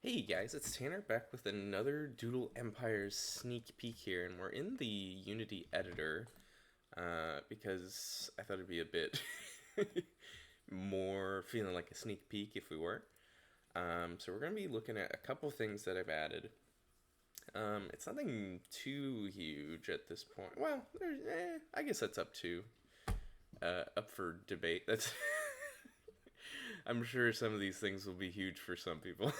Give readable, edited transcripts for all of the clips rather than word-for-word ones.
Hey guys, it's Tanner back with another Doodle Empires sneak peek here, and we're in the Unity editor because I thought it'd be a bit more feeling like a sneak peek if we were. So we're going to be looking at a couple things that I've added. It's nothing too huge at this point. Well, I guess that's up for debate. That's I'm sure some of these things will be huge for some people.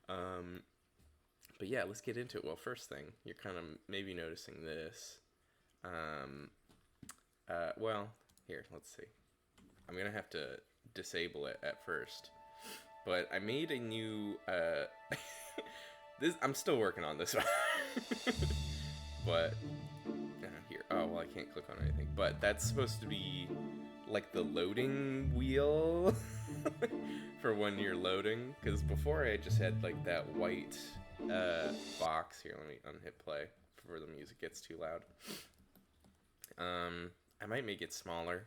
But yeah, let's get into it. Well, first thing, you're kind of maybe noticing this. Um, well, here, let's see. I'm gonna have to disable it at first, but I made a new. This I'm still working on this one, but here. Oh well, I can't click on anything. But that's supposed to be like the loading wheel for when you're loading. Because before I just had like that white box. Here, let me unhit play before the music gets too loud. I might make it smaller.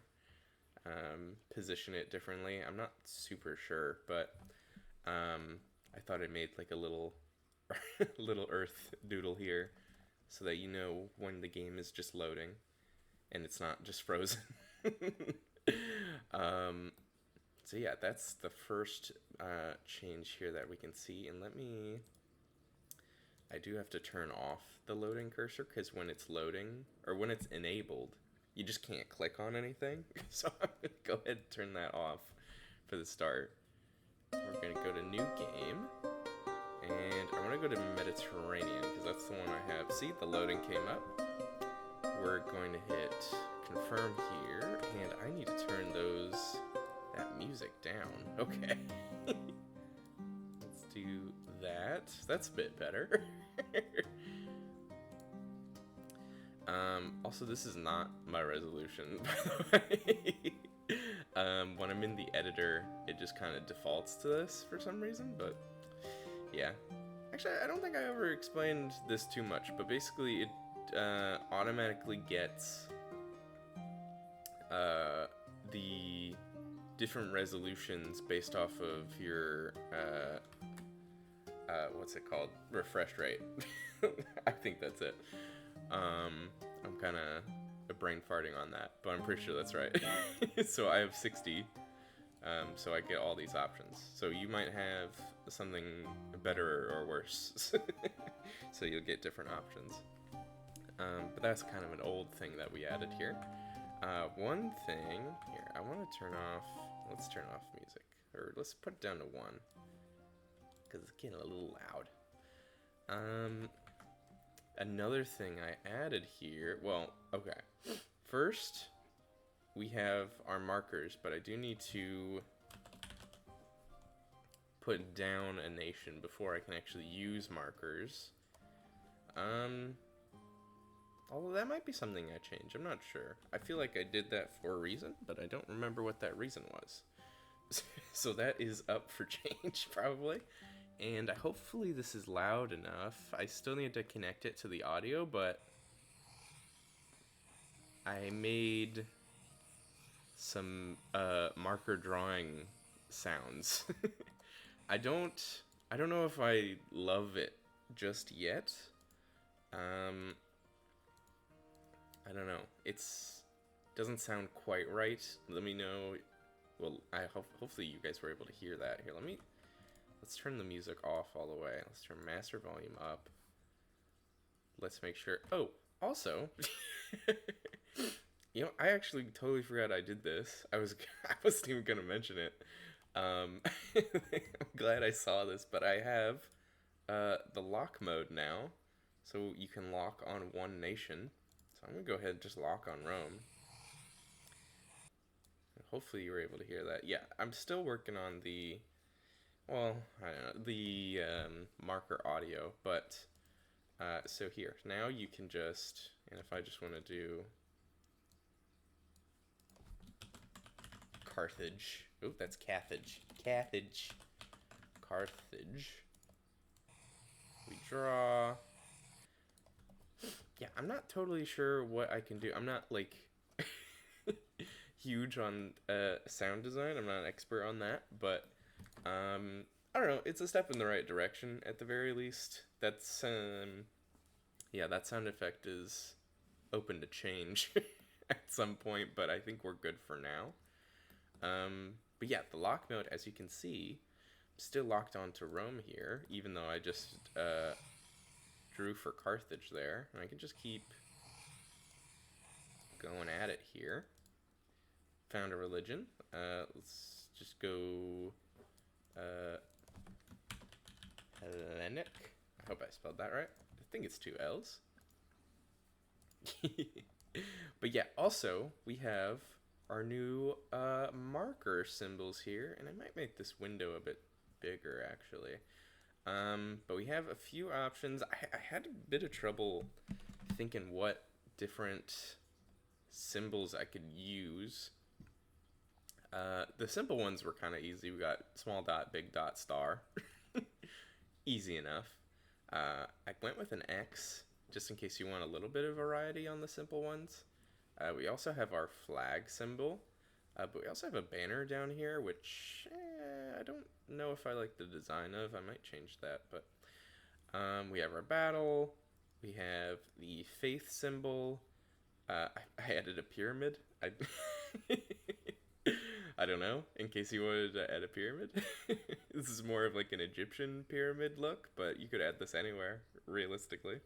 Position it differently. I'm not super sure, but I thought I made like a little little earth doodle here so that you know when the game is just loading and it's not just frozen. So yeah, that's the first change here that we can see. And I do have to turn off the loading cursor because when it's loading, or when it's enabled, you just can't click on anything. So I'm going to go ahead and turn that off for the start. We're going to go to new game. And I want to go to Mediterranean because that's the one I have. See, the loading came up. We're going to hit confirm here, and I need to turn that music down. Okay. Let's do that. That's a bit better. Also, this is not my resolution, by the way. When I'm in the editor, it just kind of defaults to this for some reason, but yeah. Actually, I don't think I ever explained this too much, but basically it automatically gets the different resolutions based off of your what's it called? Refresh rate. I think that's it. I'm kind of brain farting on that, but I'm pretty sure that's right. So I have 60. So I get all these options. So you might have something better or worse. So you'll get different options. But that's kind of an old thing that we added here. One thing here, I want to let's turn off music. Or let's put it down to 1. Because it's getting a little loud. Another thing I added here, well, okay. First, we have our markers, but I do need to put down a nation before I can actually use markers. Although that might be something I change, I'm not sure. I feel like I did that for a reason, but I don't remember what that reason was. So that is up for change, probably. And hopefully this is loud enough. I still need to connect it to the audio, but I made some marker drawing sounds. I don't know if I love it just yet. I don't know. It's doesn't sound quite right. Let me know. Well, hopefully you guys were able to hear that. Here, let's turn the music off all the way. Let's turn master volume up. Let's make sure. Oh, also, I actually totally forgot I did this. I wasn't even gonna mention it. I'm glad I saw this, but I have the lock mode now, so you can lock on one nation. So I'm gonna go ahead and just lock on Rome. Hopefully you were able to hear that. Yeah, I'm still working on the, well, I don't know, the marker audio, but so here, now you can just, and if I just want to do Carthage. Oh, that's Carthage. Carthage. We draw. Yeah, I'm not totally sure what I can do. I'm not, like, huge on sound design. I'm not an expert on that, but I don't know. It's a step in the right direction at the very least. That's yeah, that sound effect is open to change at some point, but I think we're good for now. But yeah, the lock mode, as you can see, I'm still locked onto Rome here, even though I just drew for Carthage there, and I can just keep going at it here. Found a religion. Let's just go Hellenic. I hope I spelled that right. I think it's 2 L's. But yeah, also we have our new marker symbols here, and I might make this window a bit bigger actually. But we have a few options. I had a bit of trouble thinking what different symbols I could use. The simple ones were kind of easy. We got small dot, big dot, star. Easy enough. I went with an X just in case you want a little bit of variety on the simple ones. We also have our flag symbol, but we also have a banner down here, which I don't know if I like the design of. I might change that, but we have our battle. We have the faith symbol. I added a pyramid. I don't know, in case you wanted to add a pyramid. This is more of like an Egyptian pyramid look, but you could add this anywhere, realistically.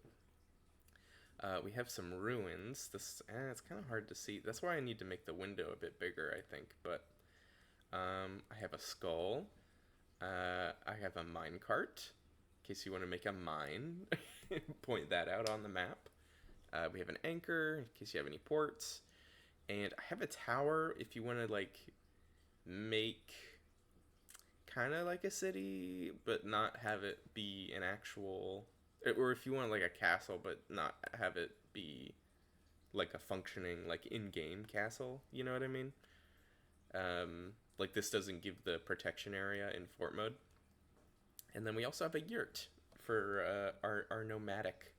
We have some ruins. It's kind of hard to see. That's why I need to make the window a bit bigger, I think. But I have a skull. I have a mine cart, in case you want to make a mine. Point that out on the map. We have an anchor, in case you have any ports. And I have a tower, if you want to, like, make kind of like a city, but not have it be an actual... Or if you want, like, a castle, but not have it be, like, a functioning, like, in-game castle. You know what I mean? Like, this doesn't give the protection area in fort mode. And then we also have a yurt for our nomadic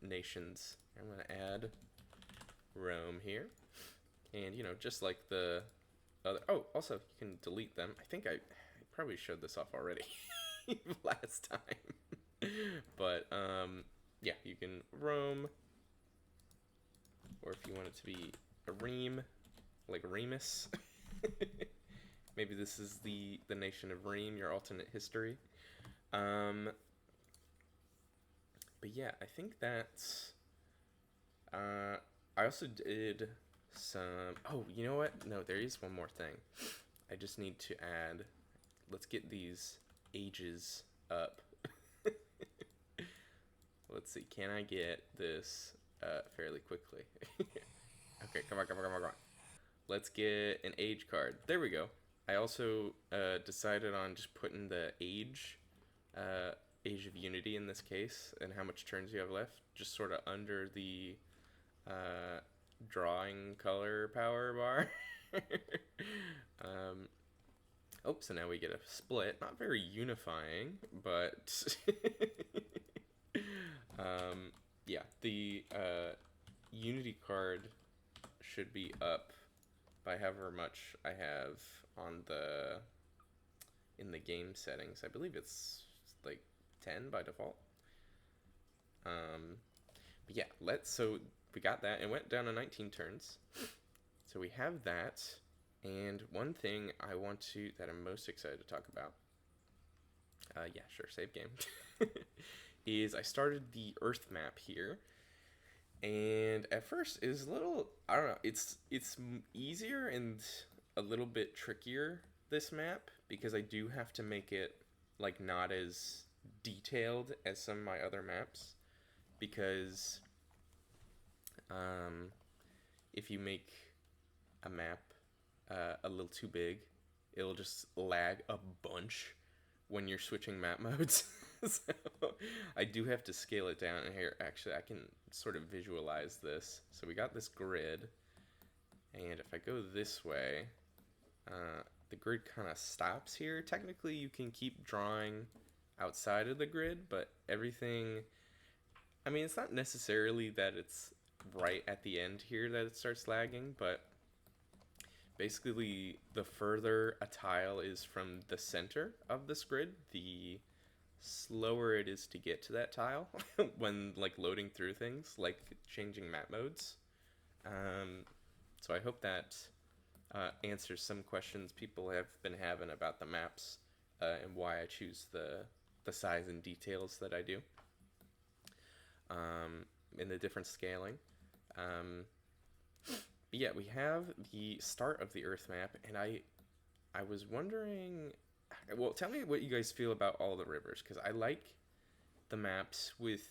nations. I'm going to add Rome here. And, you know, just like the other... Oh, also, you can delete them. I think I probably showed this off already last time. But, yeah, you can Rome. Or if you want it to be a Reem, like Remus. Maybe this is the nation of Reem, your alternate history. But yeah, I think that's... I also did some... Oh, you know what? No, there is one more thing. I just need to add... Let's get these ages up. Let's see. Can I get this fairly quickly? Okay, come on. Let's get an age card. There we go. I also decided on just putting the age of unity in this case, and how much turns you have left, just sort of under the drawing color power bar. Oh, so now we get a split. Not very unifying, but yeah, the unity card should be up by however much I have on in the game settings. I believe it's like 10 by default. But yeah, so we got that. It went down to 19 turns. So we have that. And one thing that I'm most excited to talk about, yeah, sure, save game, is I started the Earth map here. And at first it was a little, I don't know, it's easier and a little bit trickier, this map, because I do have to make it like not as detailed as some of my other maps, because if you make a map a little too big, it'll just lag a bunch when you're switching map modes. So I do have to scale it down. And here, actually, I can sort of visualize this. So we got this grid, and if I go this way, the grid kind of stops here. Technically, you can keep drawing outside of the grid, but everything... I mean, it's not necessarily that it's right at the end here that it starts lagging, but Basically, the further a tile is from the center of this grid, the slower it is to get to that tile when like loading through things, like changing map modes. Um, so I hope that answers some questions people have been having about the maps and why I choose the size and details that I do in the different scaling. Um, but yeah, we have the start of the Earth map, and I was wondering. Well, tell me what you guys feel about all the rivers, because I like the maps with.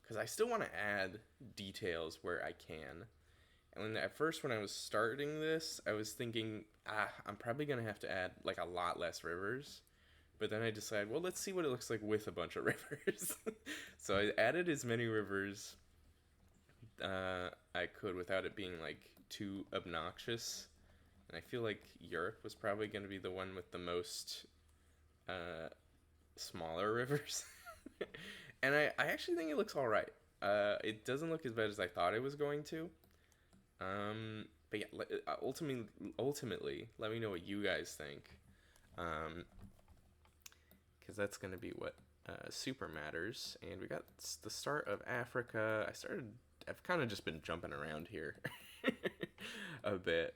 Because I still want to add details where I can. And at first, when I was starting this, I was thinking, I'm probably gonna have to add like a lot less rivers. But then I decided, well, let's see what it looks like with a bunch of rivers. So I added as many rivers I could without it being like too obnoxious. And I feel like Europe was probably going to be the one with the most uh, smaller rivers. And I actually think it looks all right. It doesn't look as bad as I thought it was going to. But yeah, ultimately, let me know what you guys think. Because that's going to be what super matters. And we got the start of Africa. I've kind of just been jumping around here a bit.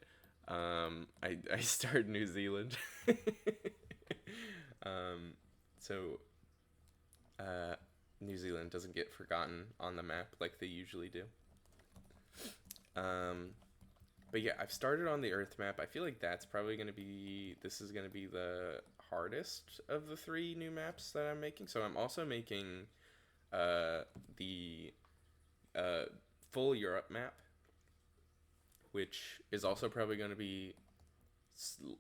I started New Zealand. So New Zealand doesn't get forgotten on the map like they usually do. But yeah, I've started on the Earth map. I feel like this is going to be the hardest of the three new maps that I'm making. So I'm also making the full Europe map, which is also probably going to be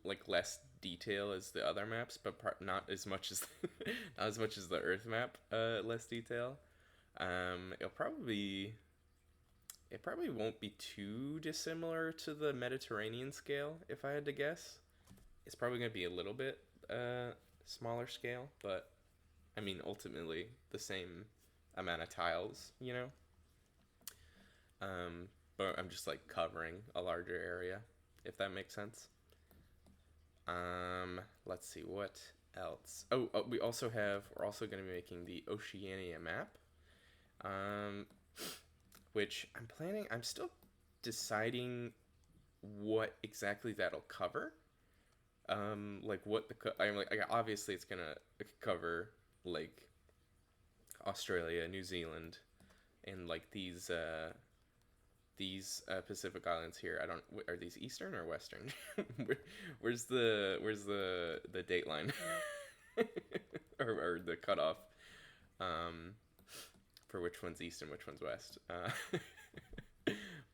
like less detail as the other maps, but not as much as not as much as the Earth map. Less detail. It probably won't be too dissimilar to the Mediterranean scale, if I had to guess. It's probably going to be a little bit smaller scale, but I mean, ultimately, the same amount of tiles, you know? But I'm just like covering a larger area, if that makes sense. Let's see, what else? We're also going to be making the Oceania map. Which I'm still deciding what exactly that'll cover. Like what I'm like, obviously it's gonna cover like Australia, New Zealand, and like these Pacific Islands here. I don't Are these Eastern or Western? Where's the date line or the cutoff? For which one's east and which one's west.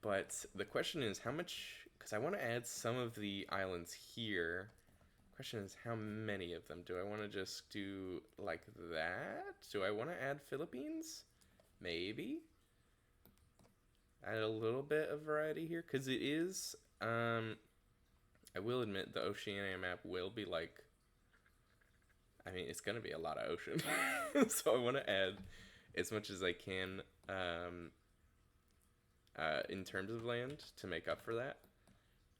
But the question is how much, because I want to add some of the islands here. Question is how many of them? Do I want to just do like that? Do I want to add Philippines? Maybe. Add a little bit of variety here, because it is, I will admit the Oceania map will be like, I mean, it's going to be a lot of ocean. So I want to add as much as I can in terms of land to make up for that.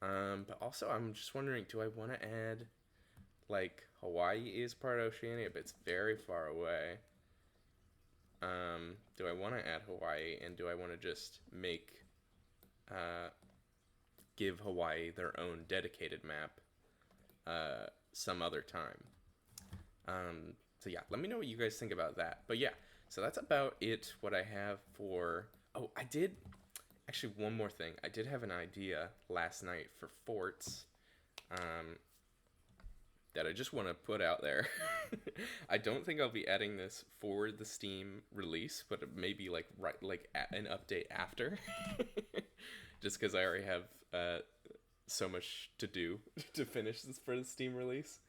But also, I'm just wondering, do I want to add, like, Hawaii is part of Oceania, but it's very far away. Do I want to add Hawaii, and do I want to just give Hawaii their own dedicated map some other time? So yeah, let me know what you guys think about that. But yeah, so that's about it, what I have for... Oh, I did... Actually, one more thing. I did have an idea last night for forts that I just want to put out there. I don't think I'll be adding this for the Steam release, but maybe like an update after. Just because I already have so much to do to finish this for the Steam release.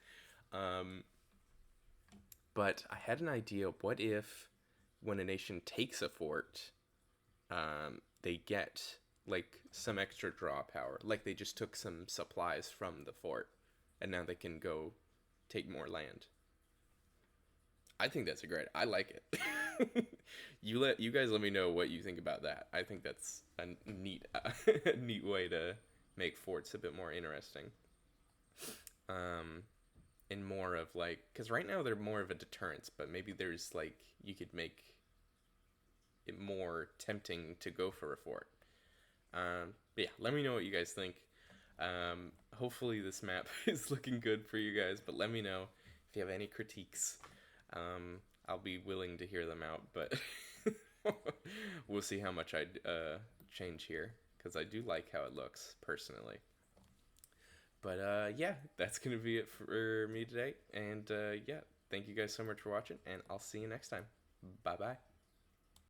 But I had an idea. What if, when a nation takes a fort, they get like some extra draw power, like they just took some supplies from the fort, and now they can go take more land. I think that's I like it. You guys let me know what you think about that. I think that's a neat neat way to make forts a bit more interesting. Um, and more of like, because right now they're more of a deterrence, but maybe there's like, you could make it more tempting to go for a fort. But yeah, let me know what you guys think. Hopefully this map is looking good for you guys, but let me know if you have any critiques. I'll be willing to hear them out, but we'll see how much I change here, because I do like how it looks personally. But yeah, that's gonna be it for me today, and yeah, thank you guys so much for watching, and I'll see you next time. Bye bye.